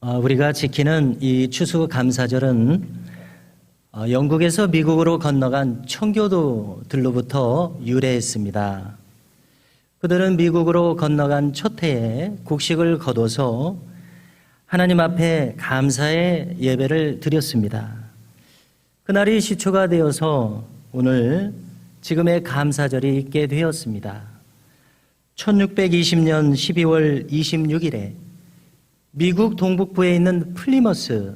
우리가 지키는 이 추수감사절은 영국에서 미국으로 건너간 청교도들로부터 유래했습니다. 그들은 미국으로 건너간 첫 해에 곡식을 거둬서 하나님 앞에 감사의 예배를 드렸습니다. 그날이 시초가 되어서 오늘 지금의 감사절이 있게 되었습니다. 1620년 12월 26일에 미국 동북부에 있는 플리머스라는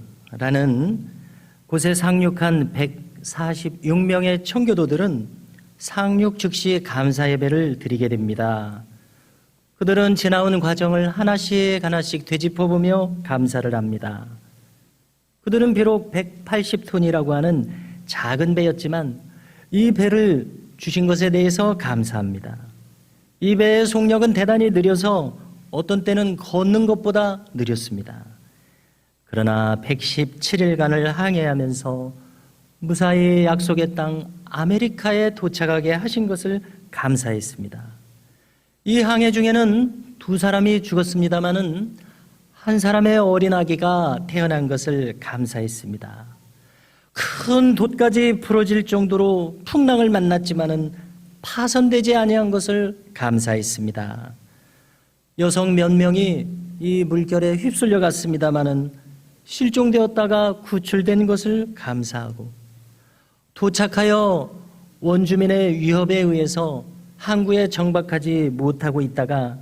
곳에 상륙한 146명의 청교도들은 상륙 즉시 감사 예배를 드리게 됩니다. 그들은 지나온 과정을 하나씩 되짚어보며 감사를 합니다. 그들은 비록 180톤이라고 하는 작은 배였지만 이 배를 주신 것에 대해서 감사합니다. 이 배의 속력은 대단히 느려서 어떤 때는 걷는 것보다 느렸습니다. 그러나 117일간을 항해하면서 무사히 약속의 땅 아메리카에 도착하게 하신 것을 감사했습니다. 이 항해 중에는 두 사람이 죽었습니다마는 한 사람의 어린 아기가 태어난 것을 감사했습니다. 큰 돛까지 부러질 정도로 풍랑을 만났지만은 파손되지 아니한 것을 감사했습니다. 여성 몇 명이 이 물결에 휩쓸려 갔습니다마는 실종되었다가 구출된 것을 감사하고, 도착하여 원주민의 위협에 의해서 항구에 정박하지 못하고 있다가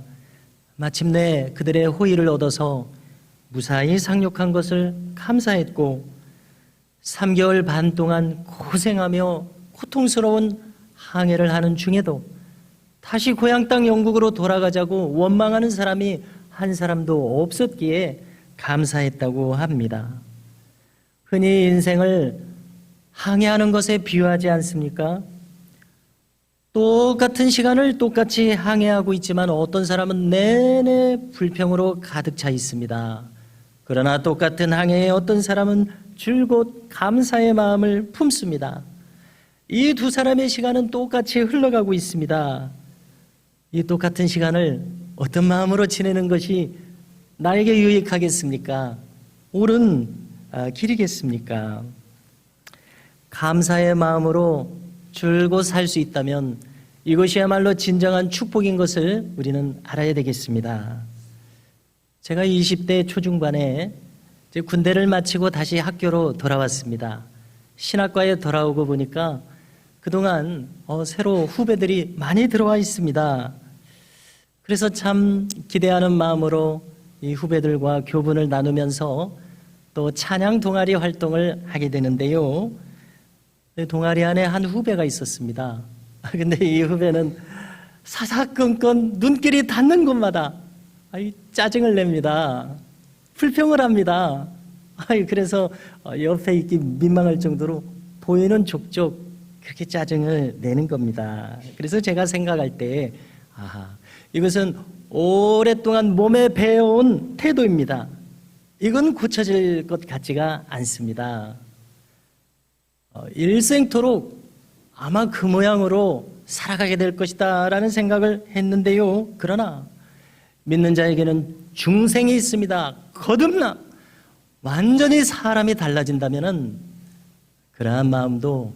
마침내 그들의 호의를 얻어서 무사히 상륙한 것을 감사했고, 3개월 반 동안 고생하며 고통스러운 항해를 하는 중에도 다시 고향 땅 영국으로 돌아가자고 원망하는 사람이 한 사람도 없었기에 감사했다고 합니다. 흔히 인생을 항해하는 것에 비유하지 않습니까? 똑같은 시간을 똑같이 항해하고 있지만 어떤 사람은 내내 불평으로 가득 차 있습니다. 그러나 똑같은 항해에 어떤 사람은 줄곧 감사의 마음을 품습니다. 이 두 사람의 시간은 똑같이 흘러가고 있습니다. 이 똑같은 시간을 어떤 마음으로 지내는 것이 나에게 유익하겠습니까? 옳은 길이겠습니까? 감사의 마음으로 줄곧 살 수 있다면 이것이야말로 진정한 축복인 것을 우리는 알아야 되겠습니다. 제가 20대 초중반에 군대를 마치고 다시 학교로 돌아왔습니다. 신학과에 돌아오고 보니까 그동안 새로 후배들이 많이 들어와 있습니다. 그래서 참 기대하는 마음으로 이 후배들과 교분을 나누면서 또 찬양 동아리 활동을 하게 되는데요. 동아리 안에 한 후배가 있었습니다. 근데 이 후배는 사사건건 눈길이 닿는 곳마다 짜증을 냅니다. 불평을 합니다. 그래서 옆에 있기 민망할 정도로 보이는 족족 그렇게 짜증을 내는 겁니다. 그래서 제가 생각할 때 이것은 오랫동안 몸에 배어온 태도입니다. 이건 고쳐질 것 같지가 않습니다. 일생토록 아마 그 모양으로 살아가게 될 것이다 라는 생각을 했는데요. 그러나 믿는 자에게는 중생이 있습니다. 거듭나 완전히 사람이 달라진다면 그러한 마음도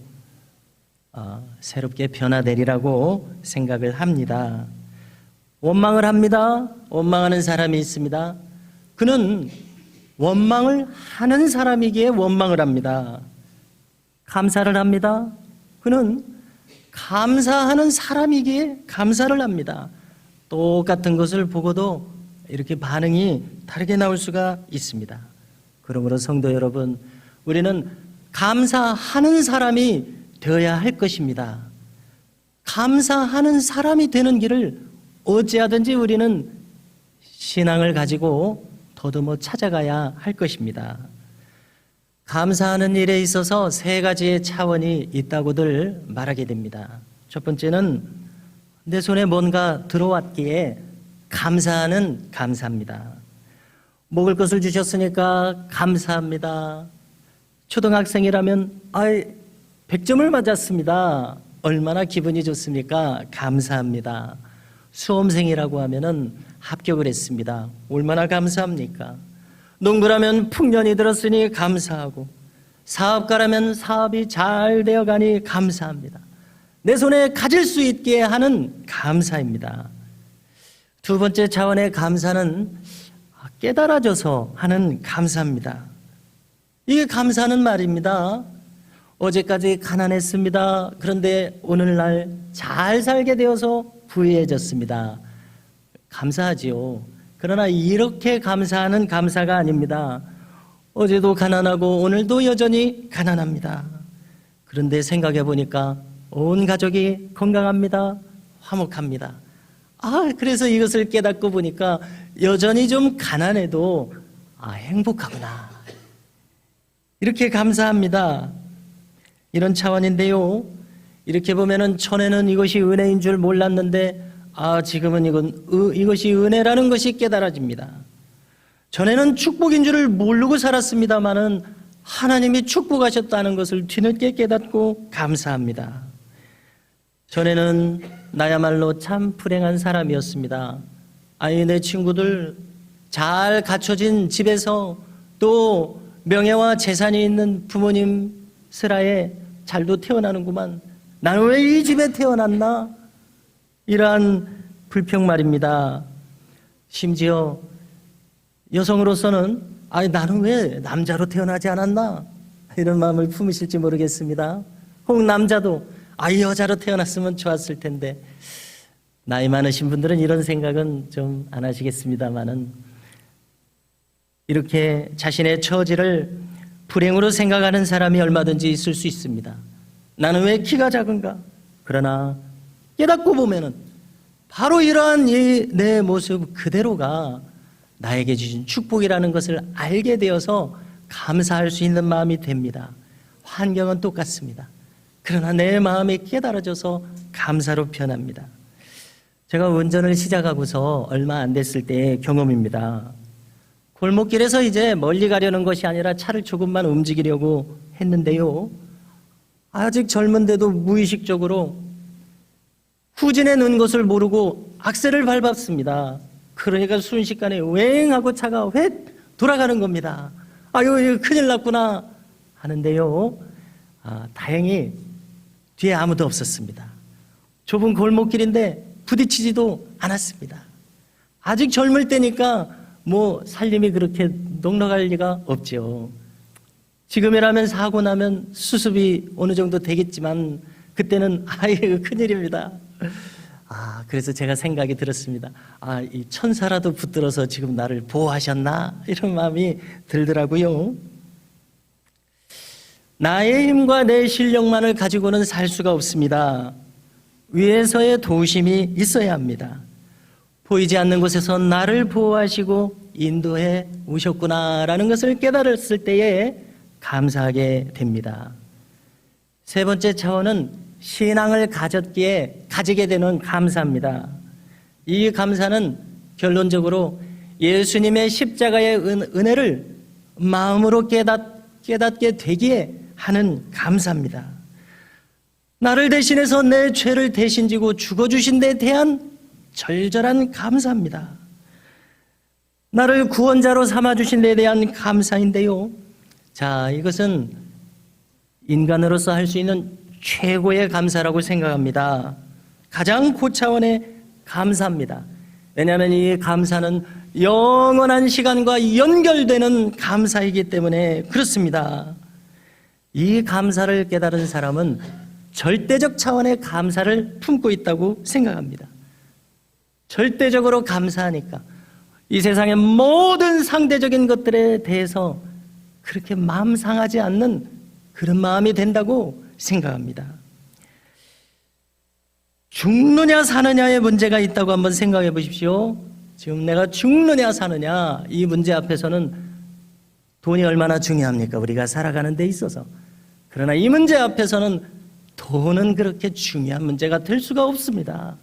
새롭게 변화되리라고 생각을 합니다. 원망을 합니다. 원망하는 사람이 있습니다. 그는 원망을 하는 사람이기에 원망을 합니다. 감사를 합니다. 그는 감사하는 사람이기에 감사를 합니다. 똑같은 것을 보고도 이렇게 반응이 다르게 나올 수가 있습니다. 그러므로 성도 여러분, 우리는 감사하는 사람이 되어야 할 것입니다. 감사하는 사람이 되는 길을 어찌하든지 우리는 신앙을 가지고 더듬어 찾아가야 할 것입니다. 감사하는 일에 있어서 세 가지의 차원이 있다고들 말하게 됩니다. 첫 번째는 내 손에 뭔가 들어왔기에 감사하는 감사입니다. 먹을 것을 주셨으니까 감사합니다. 초등학생이라면 100점을 맞았습니다. 얼마나 기분이 좋습니까? 감사합니다. 수험생이라고 하면은 합격을 했습니다. 얼마나 감사합니까? 농부라면 풍년이 들었으니 감사하고, 사업가라면 사업이 잘 되어가니 감사합니다. 내 손에 가질 수 있게 하는 감사입니다. 두 번째 차원의 감사는 깨달아져서 하는 감사입니다. 이게 감사는 말입니다. 어제까지 가난했습니다. 그런데 오늘날 잘 살게 되어서 부유해졌습니다. 감사하지요. 그러나 이렇게 감사하는 감사가 아닙니다. 어제도 가난하고 오늘도 여전히 가난합니다. 그런데 생각해 보니까 온 가족이 건강합니다. 화목합니다. 그래서 이것을 깨닫고 보니까 여전히 좀 가난해도 행복하구나. 이렇게 감사합니다. 이런 차원인데요. 이렇게 보면은 전에는 이것이 은혜인 줄 몰랐는데 지금은 이것이 은혜라는 것이 깨달아집니다. 전에는 축복인 줄을 모르고 살았습니다마는 하나님이 축복하셨다는 것을 뒤늦게 깨닫고 감사합니다. 전에는 나야말로 참 불행한 사람이었습니다. 내 친구들 잘 갖춰진 집에서 또 명예와 재산이 있는 부모님 슬하에 잘도 태어나는구만. 나는 왜 이 집에 태어났나? 이러한 불평 말입니다. 심지어 여성으로서는 나는 왜 남자로 태어나지 않았나? 이런 마음을 품으실지 모르겠습니다. 혹 남자도 여자로 태어났으면 좋았을 텐데, 나이 많으신 분들은 이런 생각은 좀 안 하시겠습니다만은, 이렇게 자신의 처지를 불행으로 생각하는 사람이 얼마든지 있을 수 있습니다. 나는 왜 키가 작은가? 그러나 깨닫고 보면은 바로 이러한 내 모습 그대로가 나에게 주신 축복이라는 것을 알게 되어서 감사할 수 있는 마음이 됩니다. 환경은 똑같습니다. 그러나 내 마음이 깨달아져서 감사로 변합니다. 제가 운전을 시작하고서 얼마 안 됐을 때의 경험입니다. 골목길에서 이제 멀리 가려는 것이 아니라 차를 조금만 움직이려고 했는데요. 아직 젊은데도 무의식적으로 후진해 놓은 것을 모르고 악셀을 밟았습니다. 그러니까 순식간에 웽하고 차가 획 돌아가는 겁니다. 이거 큰일 났구나 하는데요. 다행히 뒤에 아무도 없었습니다. 좁은 골목길인데 부딪히지도 않았습니다. 아직 젊을 때니까 살림이 그렇게 넉넉할 리가 없죠. 지금이라면 사고 나면 수습이 어느 정도 되겠지만 그때는 이거 큰일입니다. 그래서 제가 생각이 들었습니다. 이 천사라도 붙들어서 지금 나를 보호하셨나? 이런 마음이 들더라고요. 나의 힘과 내 실력만을 가지고는 살 수가 없습니다. 위에서의 도우심이 있어야 합니다. 보이지 않는 곳에서 나를 보호하시고 인도해 오셨구나라는 것을 깨달았을 때에 감사하게 됩니다. 세 번째 차원은 신앙을 가지게 되는 감사입니다. 이 감사는 결론적으로 예수님의 십자가의 은혜를 마음으로 깨닫게 되기에 하는 감사입니다. 나를 대신해서 내 죄를 대신 지고 죽어주신 데 대한 절절한 감사입니다. 나를 구원자로 삼아주신 데 대한 감사인데요. 이것은 인간으로서 할 수 있는 최고의 감사라고 생각합니다. 가장 고차원의 감사입니다. 왜냐하면 이 감사는 영원한 시간과 연결되는 감사이기 때문에 그렇습니다. 이 감사를 깨달은 사람은 절대적 차원의 감사를 품고 있다고 생각합니다. 절대적으로 감사하니까 이 세상의 모든 상대적인 것들에 대해서 그렇게 마음 상하지 않는 그런 마음이 된다고 생각합니다. 죽느냐 사느냐의 문제가 있다고 한번 생각해 보십시오. 지금 내가 죽느냐 사느냐 이 문제 앞에서는 돈이 얼마나 중요합니까? 우리가 살아가는 데 있어서. 그러나 이 문제 앞에서는 돈은 그렇게 중요한 문제가 될 수가 없습니다.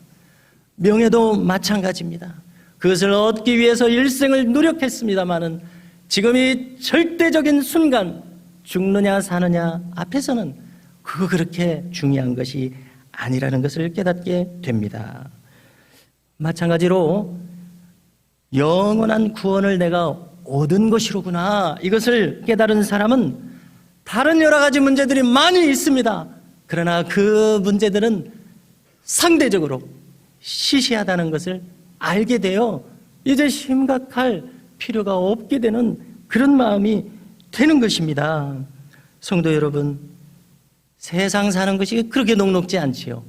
명예도 마찬가지입니다. 그것을 얻기 위해서 일생을 노력했습니다마는 지금 이 절대적인 순간 죽느냐 사느냐 앞에서는 그거 그렇게 중요한 것이 아니라는 것을 깨닫게 됩니다. 마찬가지로 영원한 구원을 내가 얻은 것이로구나. 이것을 깨달은 사람은 다른 여러 가지 문제들이 많이 있습니다. 그러나 그 문제들은 상대적으로 시시하다는 것을 알게 되어 이제 심각할 필요가 없게 되는 그런 마음이 되는 것입니다. 성도 여러분, 세상 사는 것이 그렇게 녹록지 않지요.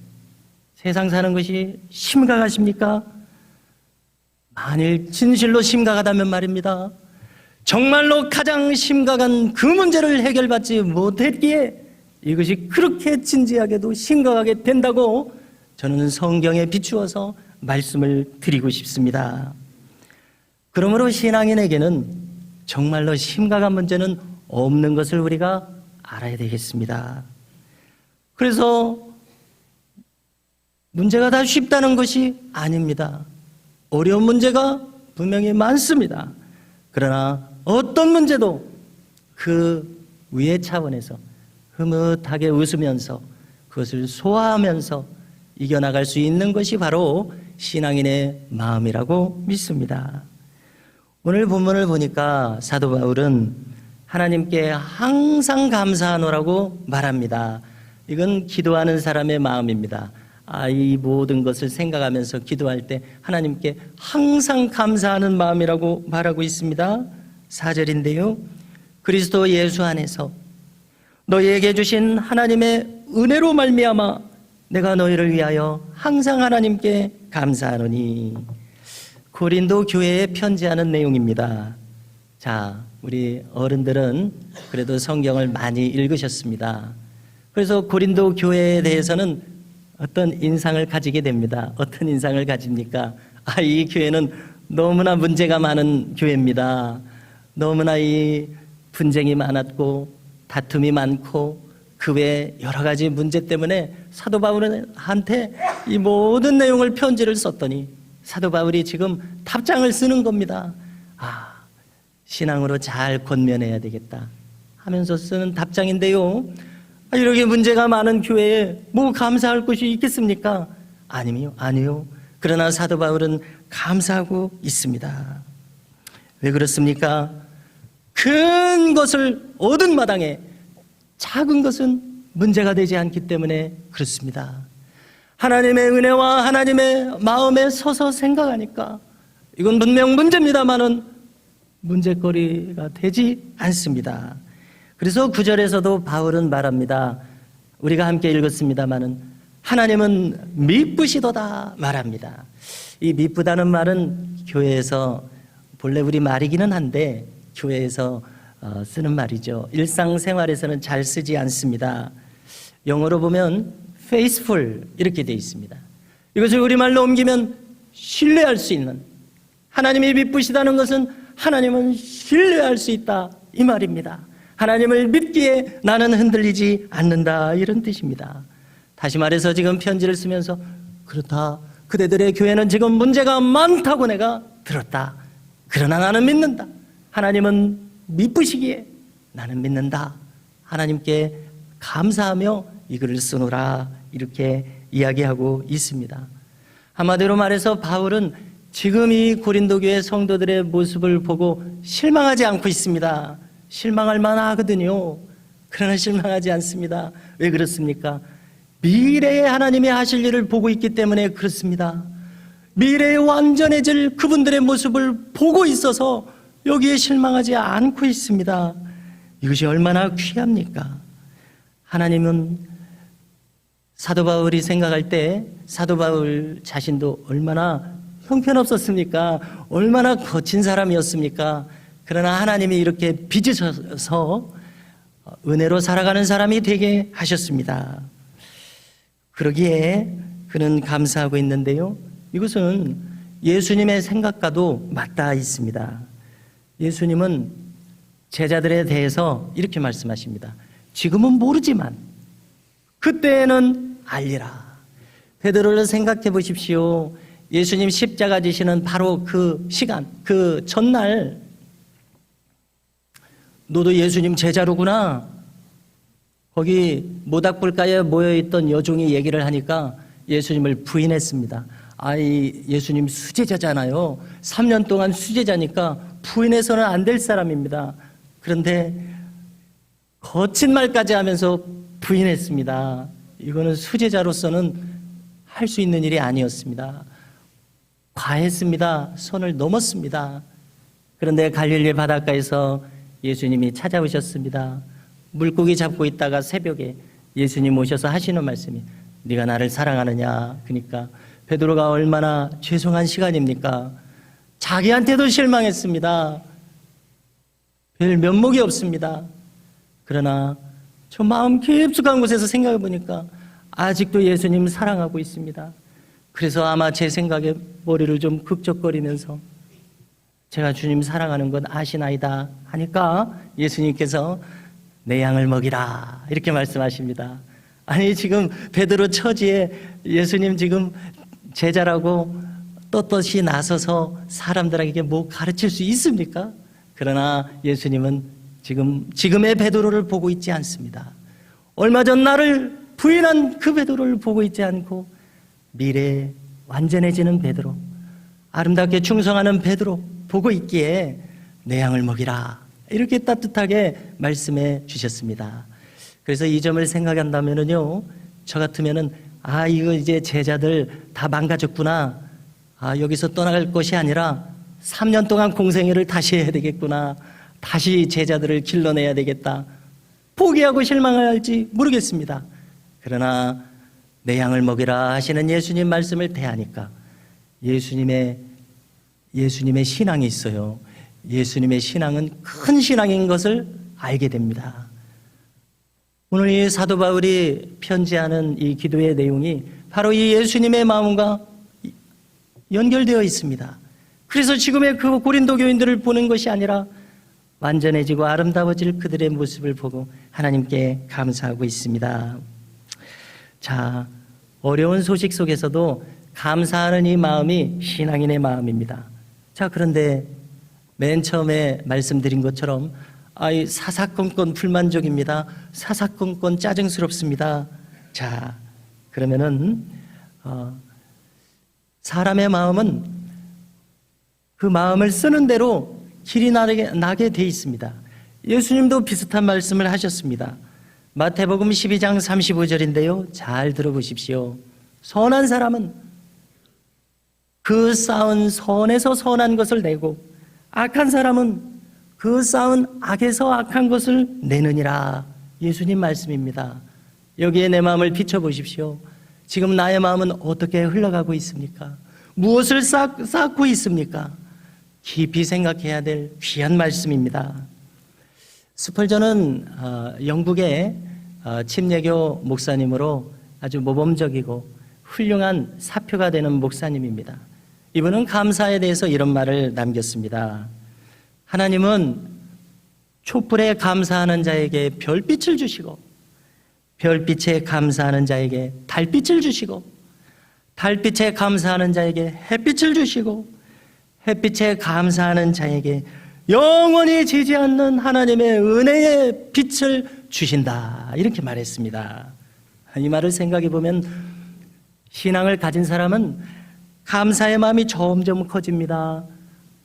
세상 사는 것이 심각하십니까? 만일 진실로 심각하다면 말입니다. 정말로 가장 심각한 그 문제를 해결받지 못했기에 이것이 그렇게 진지하게도 심각하게 된다고 저는 성경에 비추어서 말씀을 드리고 싶습니다. 그러므로 신앙인에게는 정말로 심각한 문제는 없는 것을 우리가 알아야 되겠습니다. 그래서 문제가 다 쉽다는 것이 아닙니다. 어려운 문제가 분명히 많습니다. 그러나 어떤 문제도 그 위의 차원에서 흐뭇하게 웃으면서 그것을 소화하면서 이겨나갈 수 있는 것이 바로 신앙인의 마음이라고 믿습니다. 오늘 본문을 보니까 사도 바울은 하나님께 항상 감사하노라고 말합니다. 이건 기도하는 사람의 마음입니다. 이 모든 것을 생각하면서 기도할 때 하나님께 항상 감사하는 마음이라고 말하고 있습니다. 4절인데요. 그리스도 예수 안에서 너희에게 주신 하나님의 은혜로 말미암아 내가 너희를 위하여 항상 하나님께 감사하노니. 고린도 교회에 편지하는 내용입니다. 자, 우리 어른들은 그래도 성경을 많이 읽으셨습니다. 그래서 고린도 교회에 대해서는 어떤 인상을 가지게 됩니다. 어떤 인상을 가집니까? 이 교회는 너무나 문제가 많은 교회입니다. 너무나 이 분쟁이 많았고 다툼이 많고 그 외 여러 가지 문제 때문에 사도 바울한테 이 모든 내용을 편지를 썼더니 사도 바울이 지금 답장을 쓰는 겁니다. 신앙으로 잘 권면해야 되겠다 하면서 쓰는 답장인데요. 이렇게 문제가 많은 교회에 뭐 감사할 것이 있겠습니까? 아니요. 그러나 사도 바울은 감사하고 있습니다. 왜 그렇습니까? 큰 것을 얻은 마당에 작은 것은 문제가 되지 않기 때문에 그렇습니다. 하나님의 은혜와 하나님의 마음에 서서 생각하니까 이건 분명 문제입니다만은 문제거리가 되지 않습니다. 그래서 9절에서도 바울은 말합니다. 우리가 함께 읽었습니다마는 하나님은 미쁘시도다 말합니다. 이 미쁘다는 말은 교회에서 본래 우리 말이기는 한데 교회에서 쓰는 말이죠. 일상생활에서는 잘 쓰지 않습니다. 영어로 보면 faithful 이렇게 되어 있습니다. 이것을 우리말로 옮기면 신뢰할 수 있는, 하나님이 미쁘시다는 것은 하나님은 신뢰할 수 있다 이 말입니다. 하나님을 믿기에 나는 흔들리지 않는다 이런 뜻입니다. 다시 말해서 지금 편지를 쓰면서 그렇다, 그대들의 교회는 지금 문제가 많다고 내가 들었다. 그러나 나는 믿는다. 하나님은 미쁘시기에 나는 믿는다. 하나님께 감사하며 이 글을 쓰노라 이렇게 이야기하고 있습니다. 한마디로 말해서 바울은 지금 이 고린도 교회 성도들의 모습을 보고 실망하지 않고 있습니다. 실망할 만하거든요. 그러나 실망하지 않습니다. 왜 그렇습니까? 미래에 하나님이 하실 일을 보고 있기 때문에 그렇습니다. 미래에 완전해질 그분들의 모습을 보고 있어서 여기에 실망하지 않고 있습니다. 이것이 얼마나 귀합니까? 하나님은 사도 바울이 생각할 때 사도 바울 자신도 얼마나 형편없었습니까? 얼마나 거친 사람이었습니까? 그러나 하나님이 이렇게 빚으셔서 은혜로 살아가는 사람이 되게 하셨습니다. 그러기에 그는 감사하고 있는데요. 이것은 예수님의 생각과도 맞닿아 있습니다. 예수님은 제자들에 대해서 이렇게 말씀하십니다. 지금은 모르지만 그때는 알리라. 베드로를 생각해 보십시오. 예수님 십자가 지시는 바로 그 시간, 그 전날 너도 예수님 제자로구나. 거기 모닥불가에 모여있던 여종이 얘기를 하니까 예수님을 부인했습니다. 예수님 수제자잖아요. 3년 동안 수제자니까 부인해서는 안 될 사람입니다. 그런데 거친 말까지 하면서 부인했습니다. 이거는 수제자로서는 할 수 있는 일이 아니었습니다. 과했습니다. 선을 넘었습니다. 그런데 갈릴리 바닷가에서 예수님이 찾아오셨습니다. 물고기 잡고 있다가 새벽에 예수님 오셔서 하시는 말씀이 네가 나를 사랑하느냐. 그러니까 베드로가 얼마나 죄송한 시간입니까? 자기한테도 실망했습니다. 별 면목이 없습니다. 그러나 저 마음 깊숙한 곳에서 생각해 보니까 아직도 예수님 사랑하고 있습니다. 그래서 아마 제 생각에 머리를 좀 극적거리면서 제가 주님 사랑하는 건 아시나이다 하니까 예수님께서 내 양을 먹이라 이렇게 말씀하십니다. 아니 지금 베드로 처지에 예수님 지금 제자라고 떳떳이 나서서 사람들에게 뭐 가르칠 수 있습니까? 그러나 예수님은 지금의 베드로를 보고 있지 않습니다. 얼마 전 나를 부인한 그 베드로를 보고 있지 않고 미래에 완전해지는 베드로, 아름답게 충성하는 베드로 보고 있기에 내 양을 먹이라 이렇게 따뜻하게 말씀해 주셨습니다. 그래서 이 점을 생각한다면요, 저 같으면은 이거 이제 제자들 다 망가졌구나. 여기서 떠나갈 것이 아니라 3년 동안 공생애를 다시 해야 되겠구나. 다시 제자들을 길러내야 되겠다. 포기하고 실망할지 모르겠습니다. 그러나 내 양을 먹이라 하시는 예수님 말씀을 대하니까 예수님의 신앙이 있어요. 예수님의 신앙은 큰 신앙인 것을 알게 됩니다. 오늘 이 사도 바울이 편지하는 이 기도의 내용이 바로 이 예수님의 마음과 연결되어 있습니다. 그래서 지금의 그 고린도 교인들을 보는 것이 아니라 완전해지고 아름다워질 그들의 모습을 보고 하나님께 감사하고 있습니다. 자, 어려운 소식 속에서도 감사하는 이 마음이 신앙인의 마음입니다. 자, 그런데 맨 처음에 말씀드린 것처럼 사사건건 불만족입니다. 사사건건 짜증스럽습니다. 자, 그러면은 사람의 마음은 그 마음을 쓰는 대로 길이 나게 돼 있습니다. 예수님도 비슷한 말씀을 하셨습니다. 마태복음 12장 35절인데요. 잘 들어보십시오. 선한 사람은 그 쌓은 선에서 선한 것을 내고 악한 사람은 그 쌓은 악에서 악한 것을 내느니라. 예수님 말씀입니다. 여기에 내 마음을 비춰보십시오. 지금 나의 마음은 어떻게 흘러가고 있습니까? 무엇을 쌓고 있습니까? 깊이 생각해야 될 귀한 말씀입니다. 스펄전은 영국의 침례교 목사님으로 아주 모범적이고 훌륭한 사표가 되는 목사님입니다. 이분은 감사에 대해서 이런 말을 남겼습니다. 하나님은 촛불에 감사하는 자에게 별빛을 주시고 별빛에 감사하는 자에게 달빛을 주시고 달빛에 감사하는 자에게 햇빛을 주시고 햇빛에 감사하는 자에게 영원히 지지 않는 하나님의 은혜의 빛을 주신다. 이렇게 말했습니다. 이 말을 생각해 보면 신앙을 가진 사람은 감사의 마음이 점점 커집니다.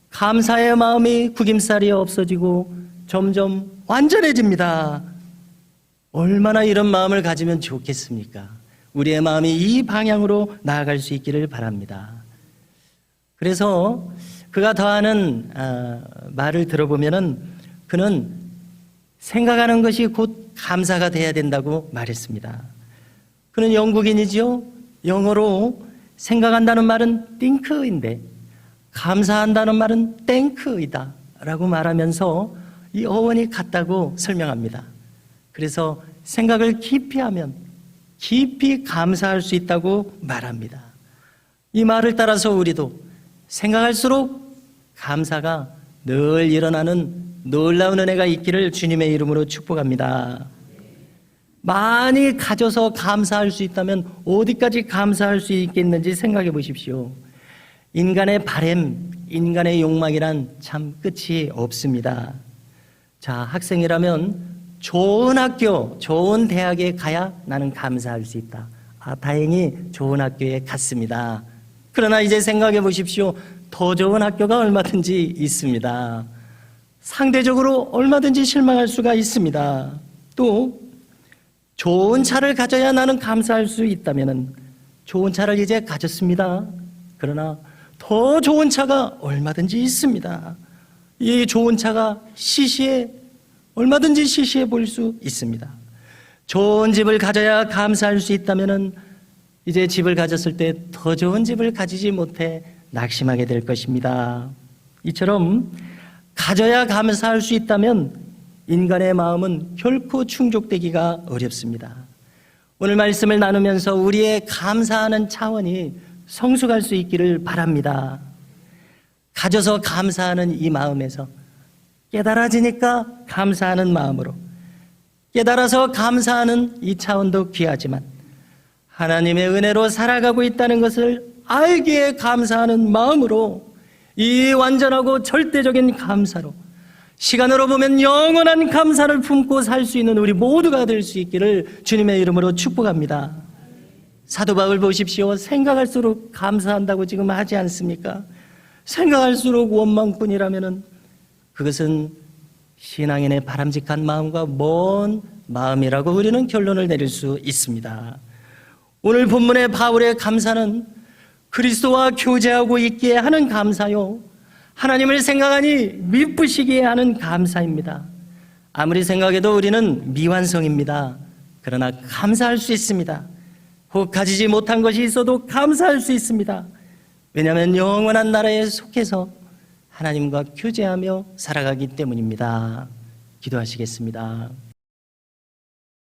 감사의 마음이 구김살이 없어지고 점점 완전해집니다. 얼마나 이런 마음을 가지면 좋겠습니까? 우리의 마음이 이 방향으로 나아갈 수 있기를 바랍니다. 그래서 그가 더하는 말을 들어보면은 그는 생각하는 것이 곧 감사가 돼야 된다고 말했습니다. 그는 영국인이지요. 영어로 생각한다는 말은 think인데 감사한다는 말은 thank이다 라고 말하면서 이 어원이 같다고 설명합니다. 그래서 생각을 깊이 하면 깊이 감사할 수 있다고 말합니다. 이 말을 따라서 우리도 생각할수록 감사가 늘 일어나는 놀라운 은혜가 있기를 주님의 이름으로 축복합니다. 많이 가져서 감사할 수 있다면 어디까지 감사할 수 있겠는지 생각해 보십시오. 인간의 바램, 인간의 욕망이란 참 끝이 없습니다. 자, 학생이라면 좋은 학교, 좋은 대학에 가야 나는 감사할 수 있다. 다행히 좋은 학교에 갔습니다. 그러나 이제 생각해 보십시오. 더 좋은 학교가 얼마든지 있습니다. 상대적으로 얼마든지 실망할 수가 있습니다. 또 좋은 차를 가져야 나는 감사할 수 있다면 좋은 차를 이제 가졌습니다. 그러나 더 좋은 차가 얼마든지 있습니다. 이 좋은 차가 얼마든지 시시해 보일 수 있습니다. 좋은 집을 가져야 감사할 수 있다면 이제 집을 가졌을 때 더 좋은 집을 가지지 못해 낙심하게 될 것입니다. 이처럼 가져야 감사할 수 있다면 인간의 마음은 결코 충족되기가 어렵습니다. 오늘 말씀을 나누면서 우리의 감사하는 차원이 성숙할 수 있기를 바랍니다. 가져서 감사하는 이 마음에서 깨달아지니까 감사하는 마음으로, 깨달아서 감사하는 이 차원도 귀하지만 하나님의 은혜로 살아가고 있다는 것을 알기에 감사하는 마음으로, 이 완전하고 절대적인 감사로 시간으로 보면 영원한 감사를 품고 살 수 있는 우리 모두가 될 수 있기를 주님의 이름으로 축복합니다. 사도 바울 보십시오. 생각할수록 감사한다고 지금 하지 않습니까? 생각할수록 원망뿐이라면 그것은 신앙인의 바람직한 마음과 먼 마음이라고 우리는 결론을 내릴 수 있습니다. 오늘 본문의 바울의 감사는 그리스도와 교제하고 있기에 하는 감사요, 하나님을 생각하니 미쁘시기에 하는 감사입니다. 아무리 생각해도 우리는 미완성입니다. 그러나 감사할 수 있습니다. 혹 가지지 못한 것이 있어도 감사할 수 있습니다. 왜냐하면 영원한 나라에 속해서 하나님과 교제하며 살아가기 때문입니다. 기도하시겠습니다.